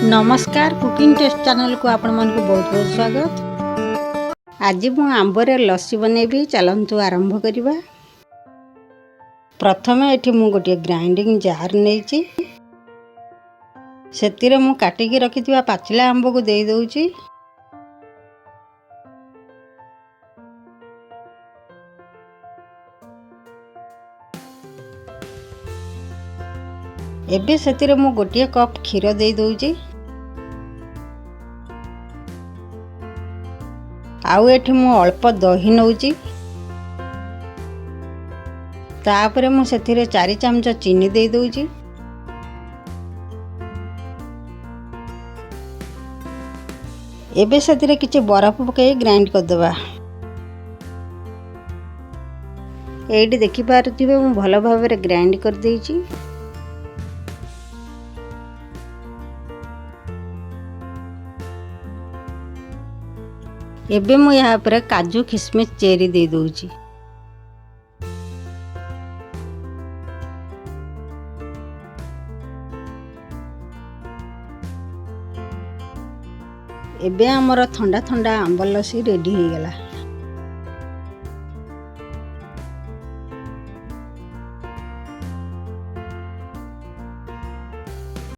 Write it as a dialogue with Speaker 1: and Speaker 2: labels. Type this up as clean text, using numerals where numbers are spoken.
Speaker 1: नमस्कार cooking test channel को आपण मन को बहुत बहुत स्वागत। आज मु आंबरे लस्सी बनैबी, चलंतु आरंभ करिबा। प्रथमे एठी मु गोटे ग्राइंडिंग जार नेइची, सेतिरे मु काटिकी रखिथिबा पाचिला आंब को देई दउची। एबे सेतिरे मु गोटे कप क्षीर देई दउची। आउ एठी मु अल्प दही नउची, तापरे मु सेथिरे 4 चमच चीनी देई दउची। एबे सेथिरे किछि बरफ पकई ग्राइंड कर देबा। एठी देखि पारुथिबे मु भलो भाबरे ग्राइंड कर देइची। एबे मु यहाँ पर काजू किशमिश चेरी दे दूची। एबे हमर ठंडा ठंडा आंब लस्सी रेडी हो गला।